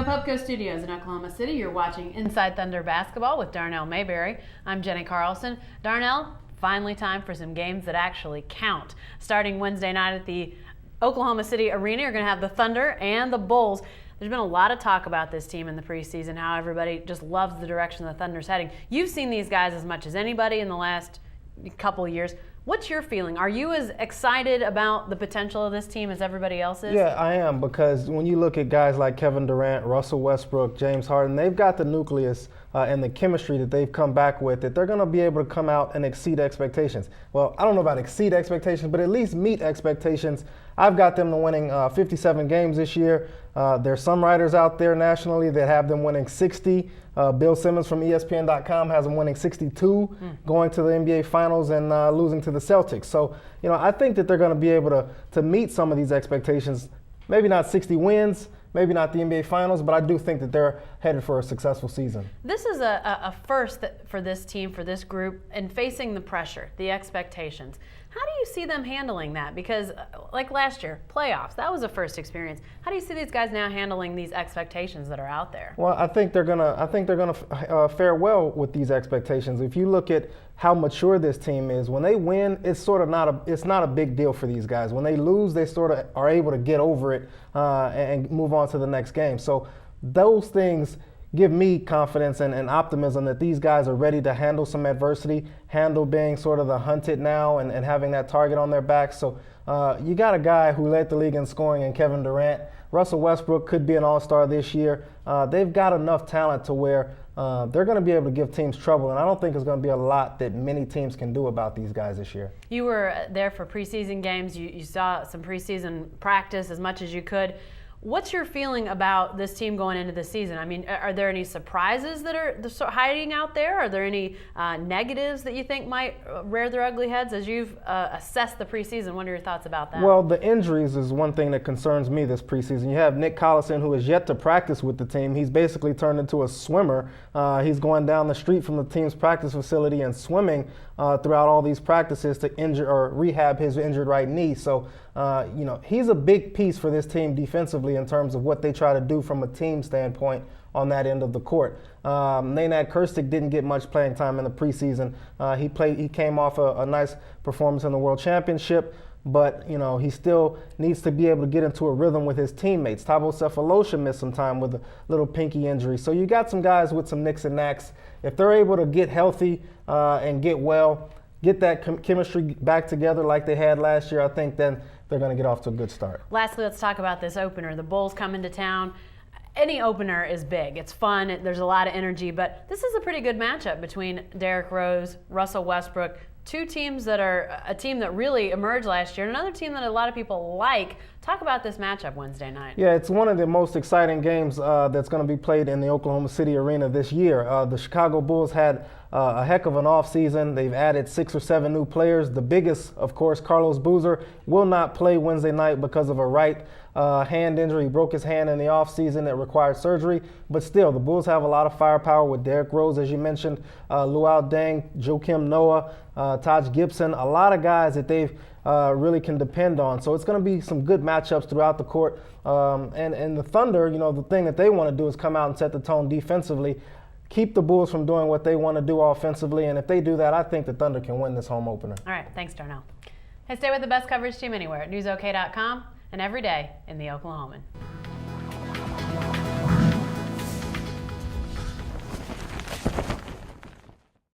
the Opupco Studios in Oklahoma City, you're watching Inside Thunder Basketball with Darnell Mayberry. I'm Jenni Carlson. Darnell, finally time for some games that actually count. Starting Wednesday night at the Oklahoma City Arena, you're going to have the Thunder and the Bulls. There's been a lot of talk about this team in the preseason, how everybody just loves the direction the Thunder's heading. You've seen these guys as much as anybody in the last couple of years. What's your feeling? Are you as excited about the potential of this team as everybody else is? Yeah, I am, because when you look at guys like Kevin Durant, Russell Westbrook, James Harden, they've got the nucleus and the chemistry that they've come back with, that they're going to be able to come out and exceed expectations. Well, I don't know about exceed expectations, but at least meet expectations. I've got them to winning 57 games this year. There's some writers out there nationally that have them winning 60. Bill Simmons from ESPN.com has them winning 62, going to the NBA Finals and losing to the Celtics. So, I think that they're going to be able to meet some of these expectations. Maybe not 60 wins, maybe not the NBA Finals, but I do think that they're headed for a successful season. This is a first for this team, for this group, and facing the pressure, the expectations. How do you see them handling that? Because like last year, playoffs, that was a first experience. How do you see these guys now handling these expectations that are out there? Well, I think they're gonna fare well with these expectations. If you look at how mature this team is, when they win, it's not a big deal for these guys. When they lose, they sort of are able to get over it and move on to the next game. So those things give me confidence and optimism that these guys are ready to handle some adversity, handle being sort of the hunted now and having that target on their back. So you got a guy who led the league in scoring in Kevin Durant. Russell Westbrook could be an all-star this year. They've got enough talent to where they're going to be able to give teams trouble, and I don't think there's going to be a lot that many teams can do about these guys this year. You were there for preseason games. You saw some preseason practice as much as you could. What's your feeling about this team going into the season? I mean, are there any surprises that are hiding out there? Are there any negatives that you think might rear their ugly heads as you've assessed the preseason? What are your thoughts about that? Well, the injuries is one thing that concerns me this preseason. You have Nick Carlson, who is yet to practice with the team. He's basically turned into a swimmer. He's going down the street from the team's practice facility and swimming throughout all these practices to injure or rehab his injured right knee. So, he's a big piece for this team defensively in terms of what they try to do from a team standpoint on that end of the court. Nenad Kirstic didn't get much playing time in the preseason. He came off a nice performance in the World Championship, but he still needs to be able to get into a rhythm with his teammates. Thabo Sefolosha missed some time with a little pinky injury. So you got some guys with some nicks and knacks. If they're able to get healthy and get well, get that chemistry back together like they had last year, I think then they're going to get off to a good start. Lastly, let's talk about this opener. The Bulls come into town. Any opener is big. It's fun. There's a lot of energy, but this is a pretty good matchup between Derrick Rose, Russell Westbrook, two teams that are a team that really emerged last year, and another team that a lot of people like. Talk about this matchup Wednesday night. Yeah, it's one of the most exciting games that's going to be played in the Oklahoma City Arena this year. The Chicago Bulls had a heck of an offseason. They've added 6 or 7 new players. The biggest, of course, Carlos Boozer, will not play Wednesday night because of a right hand injury. He broke his hand in the offseason that required surgery. But still, the Bulls have a lot of firepower with Derrick Rose, as you mentioned, Luol Deng, Joakim Noah, Taj Gibson, a lot of guys that they've really can depend on. So it's going to be some good matchups throughout the court. And the Thunder, the thing that they want to do is come out and set the tone defensively, keep the Bulls from doing what they want to do offensively. And if they do that, I think the Thunder can win this home opener. All right. Thanks, Darnell. Hey, stay with the best coverage team anywhere at newsok.com and every day in the Oklahoman.